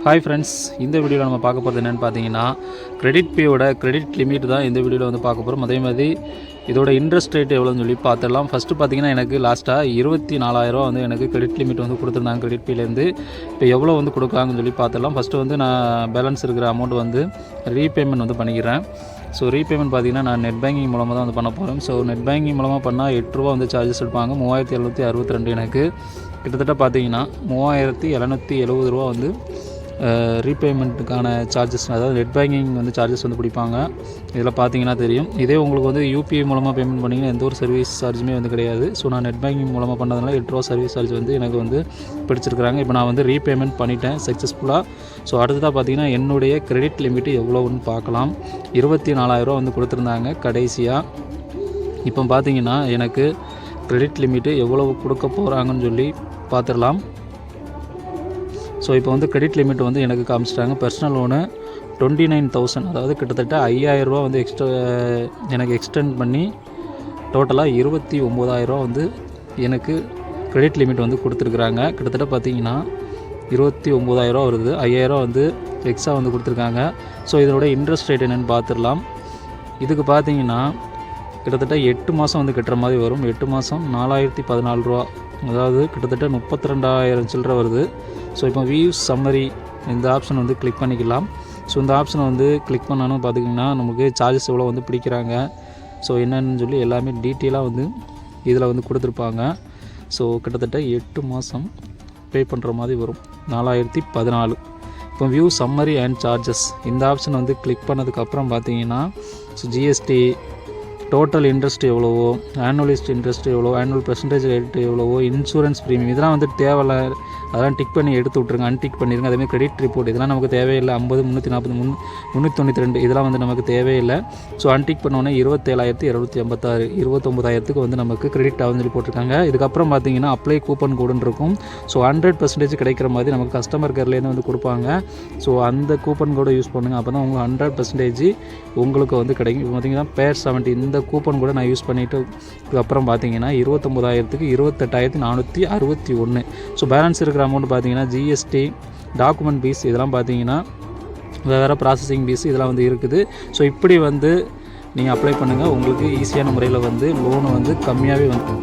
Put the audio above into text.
Hi friends, இந்த வீடியோவில் நம்ம பார்க்க போகிறது என்னென்னு பார்த்தீங்கன்னா, கிரெடிட் பேயோட கிரெடிட் லிமிட் தான் இந்த வீடியோவில் வந்து பார்க்க போகிறோம். அதே மாதிரி இதோட இன்ட்ரெஸ்ட் ரேட் எவ்வளோன்னு சொல்லி பார்த்துடலாம். ஃபஸ்ட்டு பார்த்தீங்கன்னா, எனக்கு லாஸ்ட்டாக 24,000 வந்து எனக்கு கிரெடிட் லிமிட் வந்து கொடுத்துருந்தாங்க கிரெடிட் பேலேருந்து. இப்போ எவ்வளோ வந்து கொடுக்குறாங்கன்னு சொல்லி பார்த்துடலாம். ஃபஸ்ட்டு வந்து நான் பேலன்ஸ் இருக்கிற அமௌண்ட் வந்து ரீபேமெண்ட் வந்து பண்ணிக்கிறேன். ஸோ ரீபேமெண்ட் பார்த்தீங்கன்னா நான் நெட் பேங்கிங் மூலமாக தான் வந்து பண்ண போகிறேன். ஸோ நெட் பேங்கிங் மூலமாக பண்ணால் 8 ரூபா வந்து சார்ஜஸ் எடுப்பாங்க. 3,762 எனக்கு கிட்டத்தட்ட பார்த்தீங்கன்னா 3,770 ரூபா வந்து ரீபேமெண்ட்டுக்கான சார்ஜஸ், அதாவது நெட் பேங்கிங் வந்து சார்ஜஸ் வந்து பிடிப்பாங்க. இதில் பார்த்தீங்கன்னா தெரியும். இதே உங்களுக்கு வந்து யூபிஐ மூலமாக பேமெண்ட் பண்ணிங்கன்னா எந்த ஒரு சர்வீஸ் சார்ஜுமே வந்து கிடையாது. ஸோ நான் நெட் பேங்கிங் மூலமாக பண்ணதுனால 8 ரூபா சர்வீஸ் சார்ஜ் வந்து எனக்கு வந்து பிடிச்சிருக்கிறாங்க. இப்போ நான் வந்து ரீபேமெண்ட் பண்ணிட்டேன் சக்ஸஸ்ஃபுல்லாக. ஸோ அடுத்ததாக பார்த்தீங்கன்னா என்னுடைய கிரெடிட் லிமிட்டு எவ்வளோன்னு பார்க்கலாம். 24,000 ரூபா வந்து கொடுத்துருந்தாங்க கடைசியாக. இப்போ பார்த்தீங்கன்னா எனக்கு கிரெடிட் லிமிட்டு எவ்வளவு கொடுக்க போகிறாங்கன்னு சொல்லி பார்த்துடலாம். ஸோ இப்போ வந்து கிரெடிட் லிமிட் வந்து எனக்கு காமிச்சிட்டாங்க. பர்சனல் லோனு 29,000, அதாவது கிட்டத்தட்ட 5,000 ரூபா வந்து எனக்கு எக்ஸ்டெண்ட் பண்ணி டோட்டலாக 29,000 ரூபா வந்து எனக்கு கிரெடிட் லிமிட் வந்து கொடுத்துருக்குறாங்க. கிட்டத்தட்ட பார்த்தீங்கன்னா 29,000 ரூபா வருது. 5,000 ரூபா வந்து எக்ஸ்ட்ரா வந்து கொடுத்துருக்காங்க. ஸோ இதோட இன்ட்ரெஸ்ட் ரேட் என்னென்னு பார்த்துடலாம். இதுக்கு பார்த்தீங்கன்னா கிட்டத்தட்ட 8 மாதம் வந்து கட்டுற மாதிரி வரும். 8 மாதம் 4,014 ரூபா, அதாவது கிட்டத்தட்ட 32,000 சில்லரை வருது. ஸோ இப்போ வியூ சம்மரி இந்த ஆப்ஷன் வந்து கிளிக் பண்ணிக்கலாம். ஸோ இந்த ஆப்ஷனை வந்து கிளிக் பண்ணாலும் பார்த்திங்கன்னா நமக்கு சார்ஜஸ் எவ்வளோ வந்து பிடிக்கிறாங்க, ஸோ என்னென்னு சொல்லி எல்லாமே டீட்டெயிலாக வந்து இதில் வந்து கொடுத்துருப்பாங்க. ஸோ கிட்டத்தட்ட 8 மாதம் பே பண்ணுற மாதிரி வரும். 4,014. இப்போ வியூ சம்மரி அண்ட் சார்ஜஸ் இந்த ஆப்ஷன் வந்து கிளிக் பண்ணதுக்கப்புறம் பார்த்தீங்கன்னா ஸோ ஜிஎஸ்டி, டோட்டல் இன்ட்ரெஸ்ட் எவ்வளவோ, ஆனுவலிஸ்ட் இன்ட்ரெஸ்ட் எவ்வளோ, ஆனுவல் பெர்சன்டேஜ் ரேட் எவ்வளவோ, இன்சூரன்ஸ் ப்ரீமியம், இதெல்லாம் வந்து தேவையில்ல, அதெல்லாம் டிக் பண்ணி எடுத்து விட்ருங்க, அன்டிக் பண்ணிடுங்க. அதேமாதிரி கிரெடிட் ரிப்போர்ட் இதெல்லாம் நமக்கு தேவையில்லை. 50, 340, 392 இதெல்லாம் வந்து நமக்கு தேவையில்லை. ஸோ அன்டிக் பண்ணோன்னே 27,256, 29,000க்கு வந்து நமக்கு கிரெடிட் ஆகுதுன்னு சொல்லி போட்டிருக்காங்க. இதுக்கப்புறம் பார்த்தீங்கன்னா அப்ளை கூப்பன் கோடுன்னு இருக்கும். ஸோ 100% கிடைக்கிற மாதிரி நமக்கு கஸ்டமர் கேர்லேருந்து வந்து கொடுப்பாங்க. ஸோ அந்த கூப்பன் கோடை யூஸ் பண்ணுங்கள். அப்போ தான் உங்களுக்கு 100% உங்களுக்கு வந்து கிடைக்கும். இப்போ பார்த்தீங்கன்னா பேர் 70 இந்த கூப்பன் கூட நான் யூஸ் பண்ணிவிட்டு அதுக்கப்புறம் பார்த்தீங்கன்னா 29,000க்கு 28,461. ஸோ பேலன்ஸ் இருக்கிற அமௌண்ட் பார்த்தீங்கன்னா ஜிஎஸ்டி, டாக்குமெண்ட் ஃபீஸ் இதெல்லாம் பார்த்தீங்கன்னா வேறு ப்ராசஸிங் ஃபீஸ் இதெல்லாம் வந்து இருக்குது. ஸோ இப்படி வந்து நீங்கள் அப்ளை பண்ணுங்கள். உங்களுக்கு ஈஸியான முறையில் வந்து லோனு வந்து கம்மியாகவே வந்து